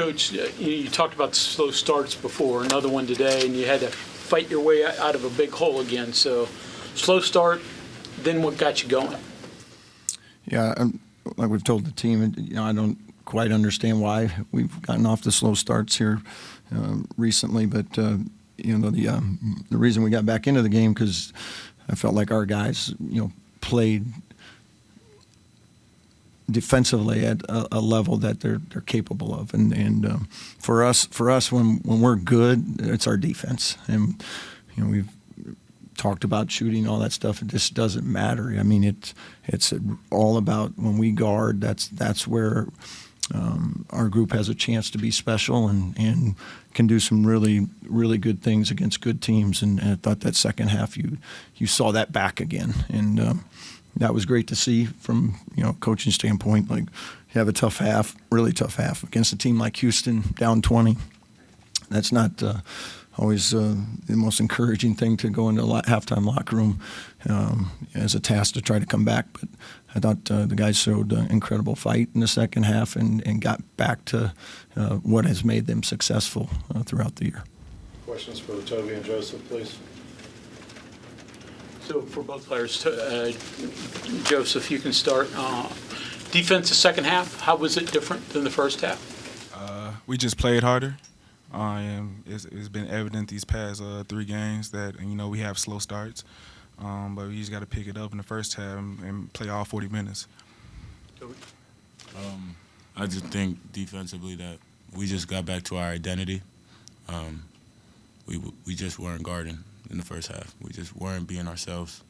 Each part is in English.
Coach, you talked about slow starts before, another one today, and you had to fight your way out of a big hole again. So slow start, then what got you going? Yeah, like we've told the team, I don't quite understand why we've gotten off the slow starts here recently, but the reason we got back into the game because I felt like our guys, played defensively at a level that they're capable of, and for us when we're good, it's our defense, and we've talked about shooting, all that stuff. It just doesn't matter. I mean, it's all about when we guard. That's where our group has a chance to be special and can do some really, really good things against good teams. And I thought that second half you saw that back again, and that was great to see from coaching standpoint. Like, you have a tough half, really tough half against a team like Houston, down 20. That's not always the most encouraging thing to go into a halftime locker room as a task to try to come back. But I thought the guys showed an incredible fight in the second half and got back to what has made them successful throughout the year. Questions for Toby and Joseph, please. So for both players, Joseph, you can start. Defense the second half, how was it different than the first half? We just played harder. It's been evident these past 3 games that we have slow starts, but we just got to pick it up in the first half and play all 40 minutes. I just think defensively that we just got back to our identity. We just weren't guarding in the first half. We just weren't being ourselves.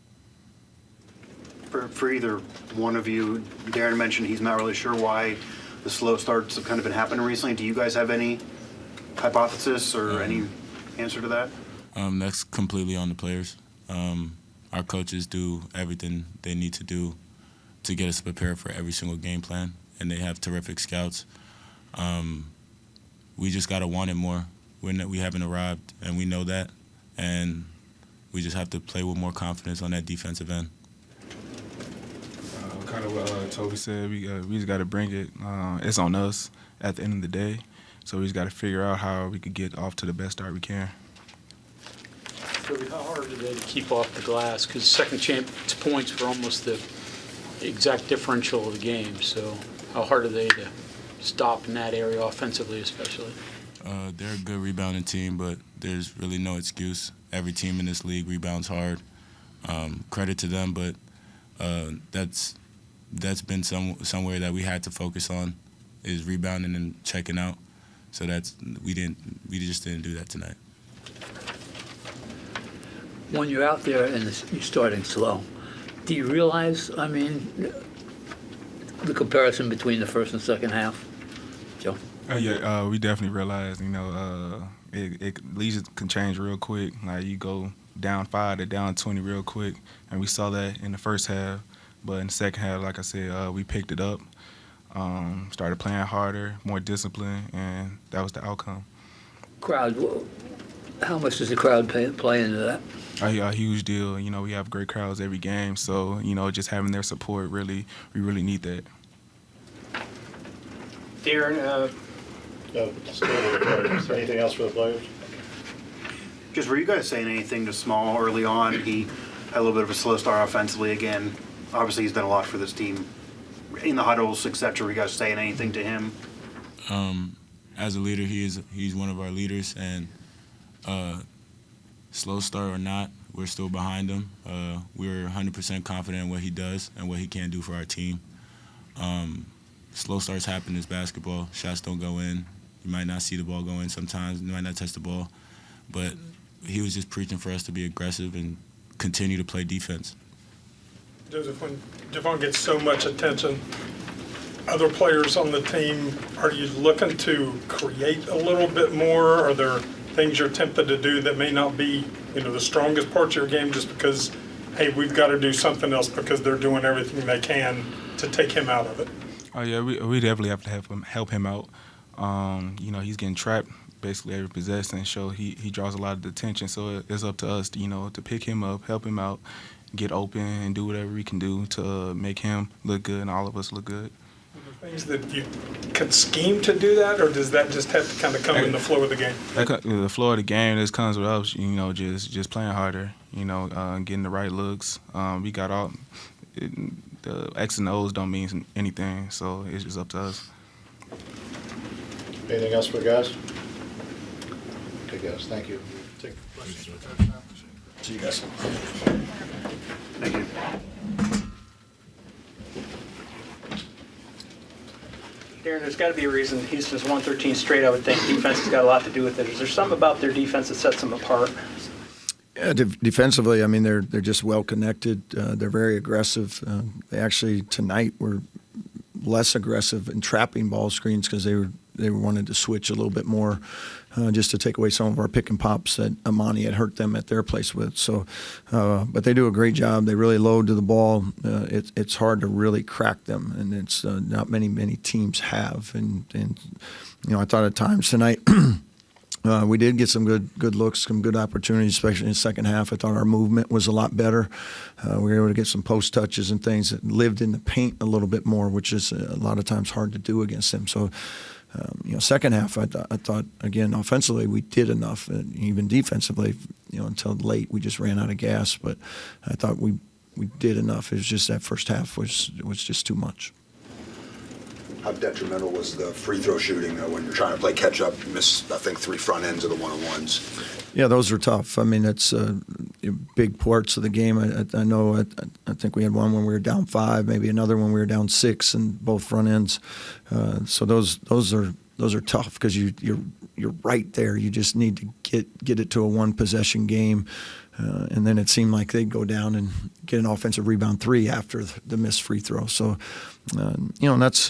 For either one of you, Darian mentioned he's not really sure why the slow starts have kind of been happening recently. Do you guys have any hypothesis or any answer to that? That's completely on the players. Our coaches do everything they need to do to get us prepared for every single game plan, and they have terrific scouts. We just got to want it more. We haven't arrived, and we know that, and we just have to play with more confidence on that defensive end. Kind of what Toby said, we just got to bring it. It's on us at the end of the day. So we just got to figure out how we could get off to the best start we can. Toby, how hard is it to keep off the glass? Because second chance points were almost the exact differential of the game. So how hard are they to stop in that area offensively especially? They're a good rebounding team, but there's really no excuse. Every team in this league rebounds hard. Credit to them, but that's been somewhere that we had to focus on, is rebounding and checking out. So we just didn't do that tonight. When you're out there and you're starting slow, do you realize, the comparison between the first and second half, Joe? We definitely realized, leads can change real quick. Like, you go down 5 to down 20 real quick, and we saw that in the first half. But in the second half, like I said, we picked it up, started playing harder, more discipline, and that was the outcome. Crowd, how much does the crowd play into that? A huge deal. We have great crowds every game, so, just having their support, we really need that. Darren, anything else for the players? Just were you guys saying anything to Small early on? He had a little bit of a slow start offensively again. Obviously, he's done a lot for this team in the huddles, etc. Were you guys saying anything to him? As a leader, he's one of our leaders, and slow start or not, we're still behind him. We're 100% confident in what he does and what he can do for our team. Slow starts happen in basketball. Shots don't go in. You might not see the ball go in sometimes. You might not touch the ball. But he was just preaching for us to be aggressive and continue to play defense. Joseph, when Javon gets so much attention, other players on the team, are you looking to create a little bit more? Are there things you're tempted to do that may not be, the strongest parts of your game just because, hey, we've got to do something else because they're doing everything they can to take him out of it? Oh, yeah, we definitely have to help him out. He's getting trapped basically every possession, so he draws a lot of attention. So it's up to us, to pick him up, help him out, get open, and do whatever we can do to make him look good and all of us look good. things that you could scheme to do that, or does that just have to kind of come in the flow of the game? The flow of the game just comes with us, just playing harder, getting the right looks. We got all the X and O's don't mean anything, so it's just up to us. Anything else for the guys? Okay, guys, thank you. Take questions for Coach now. See you guys. Thank you. Darren, there's got to be a reason Houston's won 13 straight. I would think defense has got a lot to do with it. Is there something about their defense that sets them apart? Yeah, defensively, I mean, they're just well connected. They're very aggressive. They actually tonight were less aggressive in trapping ball screens because they wanted to switch a little bit more, just to take away some of our pick and pops that Amani had hurt them at their place with. So, but they do a great job. They really load to the ball. It's hard to really crack them, and it's not many teams have. And I thought at times tonight. We did get some good looks, some good opportunities, especially in the second half. I thought our movement was a lot better. We were able to get some post touches and things that lived in the paint a little bit more, which is a lot of times hard to do against them. So, second half, I thought again offensively we did enough, and even defensively, until late we just ran out of gas. But I thought we did enough. It was just that first half was just too much. How detrimental was the free throw shooting when you're trying to play catch up? You missed, I think, 3 front ends of the one-on-ones. Yeah, those are tough. I mean, it's big parts of the game. I know. I think we had one when we were down 5, maybe another when we were down 6, and both front ends. So those are tough because you're right there. You just need to get it to a 1-possession game. And then it seemed like they'd go down and get an offensive rebound 3 after the missed free throw. So, that's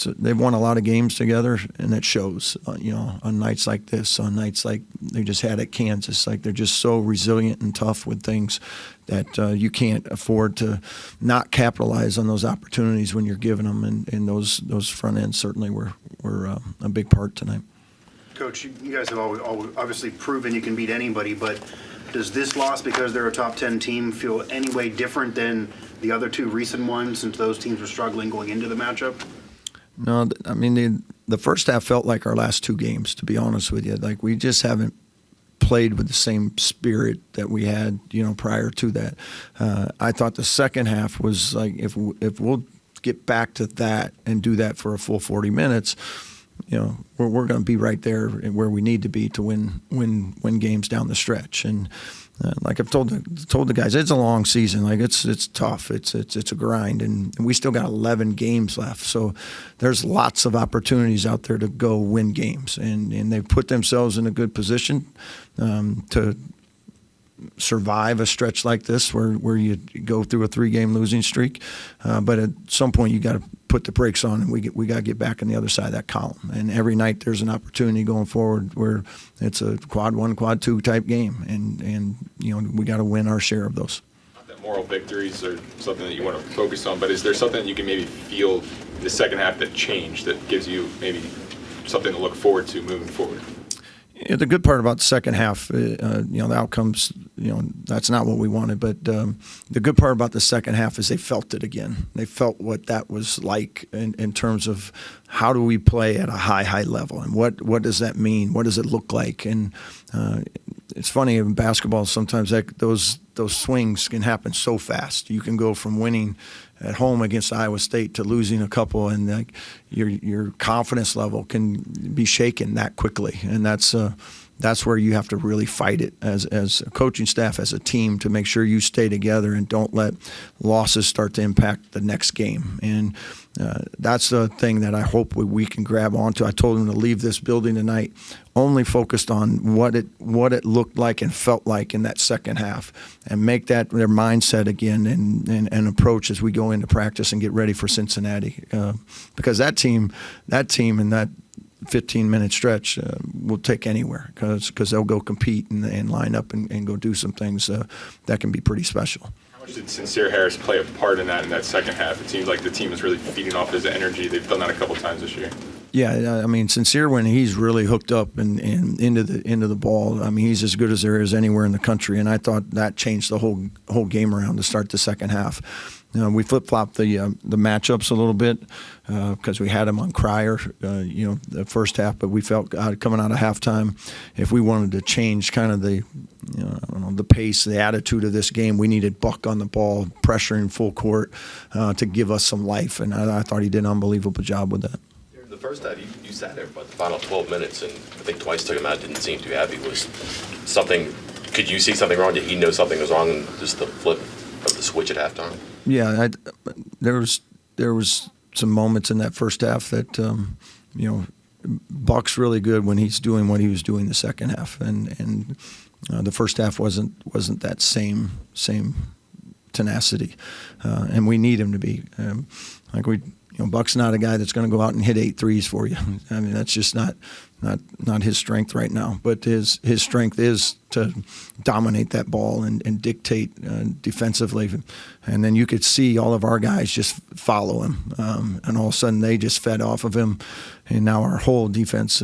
they've won a lot of games together, and that shows. On nights like this, on nights like they just had at Kansas, like they're just so resilient and tough with things that you can't afford to not capitalize on those opportunities when you're giving them. And those front ends certainly were a big part tonight. Coach, you guys have obviously proven you can beat anybody, but does this loss, because they're a top 10 team, feel any way different than the other 2 recent ones, since those teams were struggling going into the matchup? No, I mean, the first half felt like our last 2 games, to be honest with you. Like, we just haven't played with the same spirit that we had, prior to that. I thought the second half was like, if we'll get back to that and do that for a full 40 minutes, we're going to be right there where we need to be to win games down the stretch. And like I've told the guys, it's a long season. Like it's tough. It's a grind, and we still got 11 games left. So there's lots of opportunities out there to go win games, and they've put themselves in a good position to survive a stretch like this where you go through a 3-game losing streak. But at some point you got to put the brakes on, and we got to get back on the other side of that column. And every night there's an opportunity going forward where it's a quad 1, quad 2 type game, and we got to win our share of those. Not that moral victories are something that you want to focus on, but is there something that you can maybe feel in the second half that changed that gives you maybe something to look forward to moving forward? Yeah, the good part about the second half, the outcomes, that's not what we wanted. But the good part about the second half is they felt it again. They felt what that was like in terms of how do we play at a high level, and what does that mean? What does it look like? And it's funny in basketball sometimes those swings can happen so fast. You can go from winning at home against Iowa State to losing a couple, and your confidence level can be shaken that quickly. And that's where you have to really fight it as a coaching staff, as a team, to make sure you stay together and don't let losses start to impact the next game. And that's the thing that I hope we can grab onto. I told them to leave this building tonight only focused on what it looked like and felt like in that second half, and make that their mindset again and approach as we go into practice and get ready for Cincinnati. Because that team in that 15-minute stretch will take anywhere, because they'll go compete and line up and go do some things that can be pretty special. How much did Sincere Harris play a part in that second half? It seems like the team is really feeding off his energy. They've done that a couple times this year. Yeah, I mean, Sincere, when he's really hooked up and into the ball, I mean, he's as good as there is anywhere in the country. And I thought that changed the whole game around to start the second half. We flip-flopped the matchups a little bit because we had him on Cryer, the first half. But we felt coming out of halftime, if we wanted to change kind of the, the pace, the attitude of this game, we needed Buck on the ball, pressuring full court to give us some life. And I thought he did an unbelievable job with that. In the first half, you sat there for the final 12 minutes, and I think twice took him out. Didn't seem too happy. Was something? Could you see something wrong? Did he know something was wrong? And just the flip of the switch at halftime. Yeah, there was some moments in that first half that Buck's really good when he's doing what he was doing the second half, and the first half wasn't that same tenacity, and we need him to be Buck's not a guy that's going to go out and hit 8 threes for you. I mean, that's just not his strength right now. But his strength is to dominate that ball and dictate defensively. And then you could see all of our guys just follow him, and all of a sudden they just fed off of him. And now our whole defense,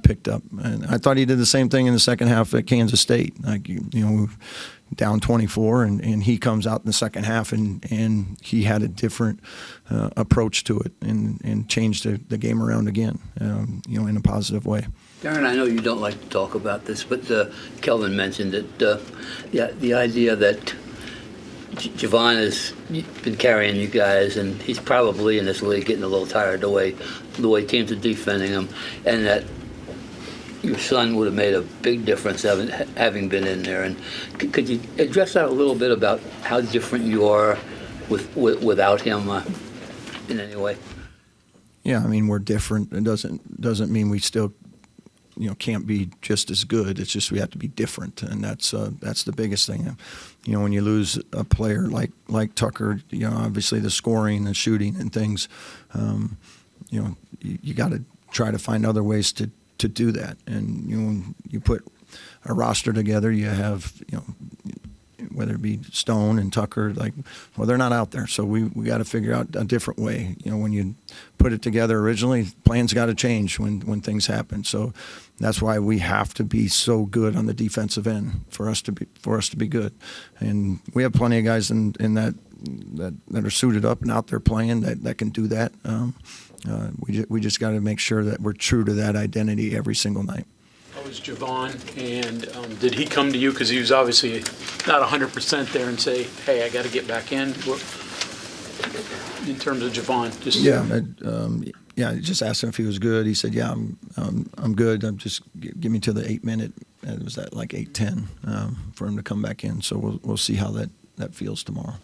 picked up. And I thought he did the same thing in the second half at Kansas State. Down 24, and he comes out in the second half, and he had a different approach to it and changed the game around again, in a positive way. Darren, I know you don't like to talk about this, but Kelvin mentioned it. The idea that Javon has been carrying you guys, and he's probably in this league getting a little tired the way teams are defending him, and that your son would have made a big difference having been in there. And could you address that a little bit about how different you are without him in any way? Yeah, I mean, we're different. It doesn't mean we still can't be just as good. It's just we have to be different, and that's the biggest thing. When you lose a player like Tucker, obviously the scoring and shooting and things, you got to try to find other ways to do that. And when you put a roster together, you have whether it be Stone and Tucker, they're not out there, so we got to figure out a different way. When you put it together originally, plans got to change when things happen. So that's why we have to be so good on the defensive end for us to be good. And we have plenty of guys in that are suited up and out there playing that can do that. We just got to make sure that we're true to that identity every single night. How was Javon, and did he come to you, because he was obviously not 100% there, and say, hey, I got to get back in? In terms of Javon, I just asked him if he was good. He said, yeah, I'm good. Just give me to the 8-minute. It was at 8:10 for him to come back in. So we'll see how that feels tomorrow.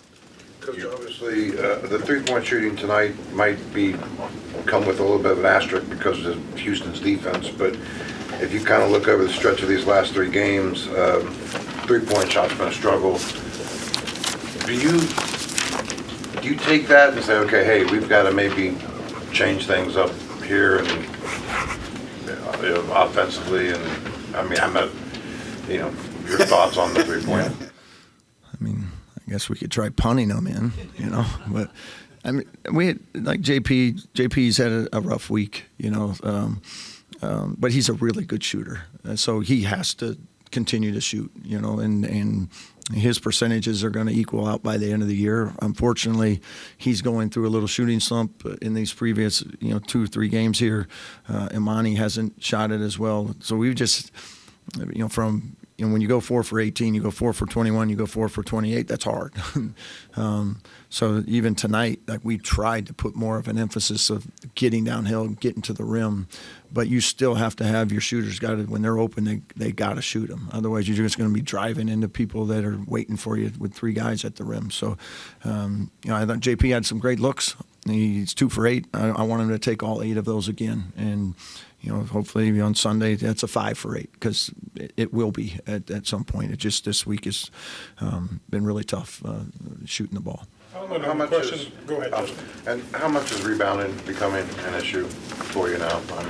Coach, obviously, the three-point shooting tonight might come with a little bit of an asterisk because of Houston's defense, but if you kind of look over the stretch of these last 3 games, three-point shot's been a struggle. Do you take that and say, okay, hey, we've got to maybe change things up here and offensively? And I mean, I'm not, your thoughts on the three-point? Yeah. I mean, I guess we could try punting them in, but I mean, we had, JP's had a rough week, but he's a really good shooter, so he has to continue to shoot, and his percentages are going to equal out by the end of the year. Unfortunately, he's going through a little shooting slump in these previous, 2 or 3 games here. Imani hasn't shot it as well, so we've just, when you go 4 for 18, you go 4 for 21, you go 4 for 28, that's hard. So even tonight, we tried to put more of an emphasis of getting downhill, getting to the rim, but you still have to have your shooters when they're open, they got to shoot them. Otherwise, you're just going to be driving into people that are waiting for you with 3 guys at the rim. So, I thought JP had some great looks. He's 2 for 8. I want him to take all 8 of those again. And, hopefully on Sunday, that's a 5 for 8, because it will be at some point. It just, this week has been really tough shooting the ball. How much go ahead, Justin. And how much is rebounding becoming an issue for you now? I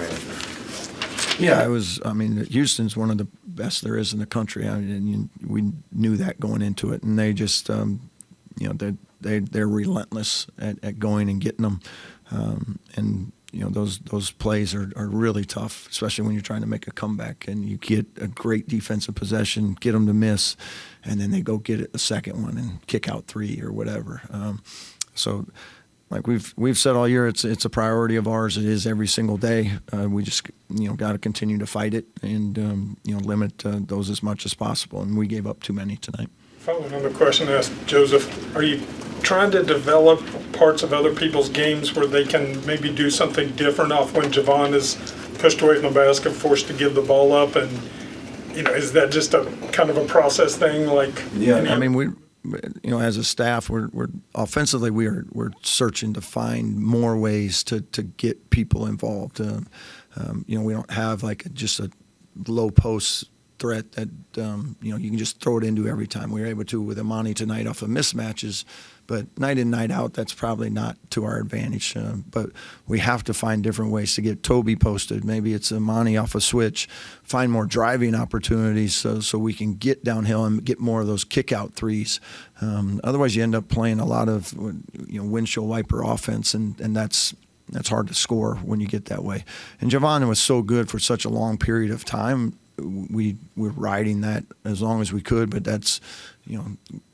mean, yeah, Houston's one of the best there is in the country. We knew that going into it, and they just, they're relentless at going and getting them. And those plays are really tough, especially when you're trying to make a comeback and you get a great defensive possession, get them to miss, and then they go get it the second one and kick out 3 or whatever. So, like we've said all year, it's a priority of ours. It is every single day. We just got to continue to fight it and limit those as much as possible. And we gave up too many tonight. Following on the question asked Joseph, are you trying to develop parts of other people's games where they can maybe do something different off when Javon is pushed away from the basket, forced to give the ball up, and is that just a kind of a process thing? I mean, we, as a staff, we're offensively we're searching to find more ways to get people involved. We don't have just a low post threat that you can just throw it into every time. We were able to with Imani tonight off of mismatches, but night in, night out, that's probably not to our advantage. But we have to find different ways to get Toby posted. Maybe it's Imani off a switch, find more driving opportunities so we can get downhill and get more of those kick-out threes. Otherwise, you end up playing a lot of windshield wiper offense, and that's hard to score when you get that way. And Javon was so good for such a long period of time. We're riding that as long as we could, but that's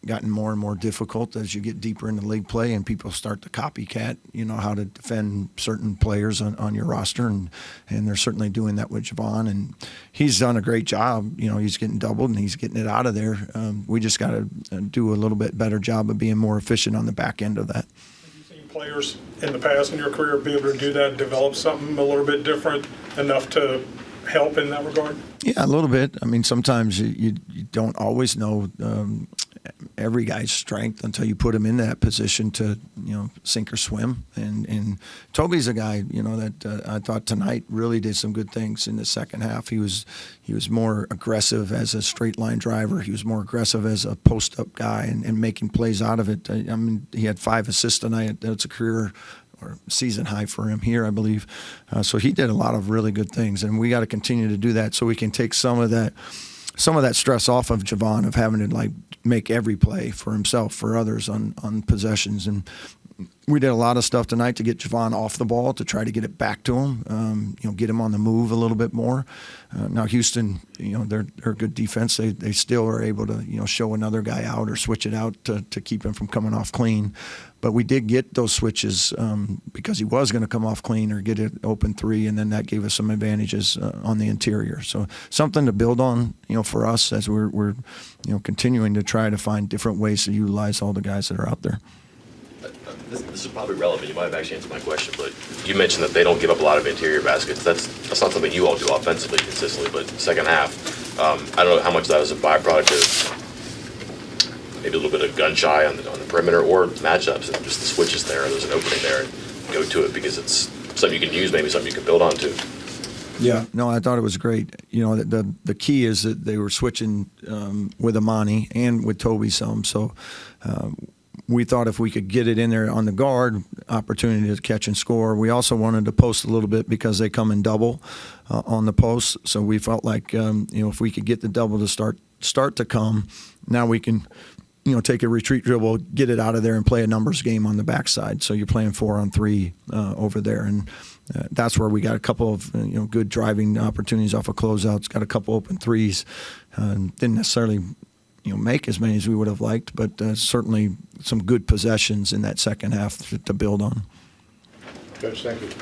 gotten more and more difficult as you get deeper into league play and people start to copycat how to defend certain players on your roster, and they're certainly doing that with Javon, and he's done a great job. He's getting doubled and he's getting it out of there. We just got to do a little bit better job of being more efficient on the back end of that. Have you seen players in the past in your career be able to do that, develop something a little bit different enough to help in that regard? Yeah, a little bit. I mean, sometimes you don't always know every guy's strength until you put him in that position to sink or swim. And Toby's a guy that I thought tonight really did some good things in the second half. He was more aggressive as a straight line driver. He was more aggressive as a post up guy and making plays out of it. I mean, he had 5 assists tonight. That's a career or season high for him here, I believe. So he did a lot of really good things, and we got to continue to do that so we can take some of that stress off of Javon of having to make every play for himself, for others on possessions. And we did a lot of stuff tonight to get Javon off the ball, to try to get it back to him, get him on the move a little bit more. Now Houston, they're a good defense. They still are able to, show another guy out or switch it out to keep him from coming off clean. But we did get those switches because he was going to come off clean or get it open 3, and then that gave us some advantages on the interior. So something to build on, for us as we're continuing to try to find different ways to utilize all the guys that are out there. This is probably relevant. You might have actually answered my question, but you mentioned that they don't give up a lot of interior baskets. That's not something you all do offensively consistently, but second half, I don't know how much that was a byproduct of maybe a little bit of gun shy on the perimeter or matchups, and just the switches there. There's an opening there, and go to it because it's something you can use, maybe something you can build on to. Yeah, no, I thought it was great. The key is that they were switching with Imani and with Toby some, so we thought if we could get it in there on the guard, opportunity to catch and score. We also wanted to post a little bit because they come in double on the post, so we felt like if we could get the double to start to come, now we can take a retreat dribble, get it out of there, and play a numbers game on the backside. So you're playing 4-on-3 over there, and that's where we got a couple of good driving opportunities off of closeouts. Got a couple open threes. Didn't necessarily make as many as we would have liked, but certainly some good possessions in that second half to build on. Coach, thank you.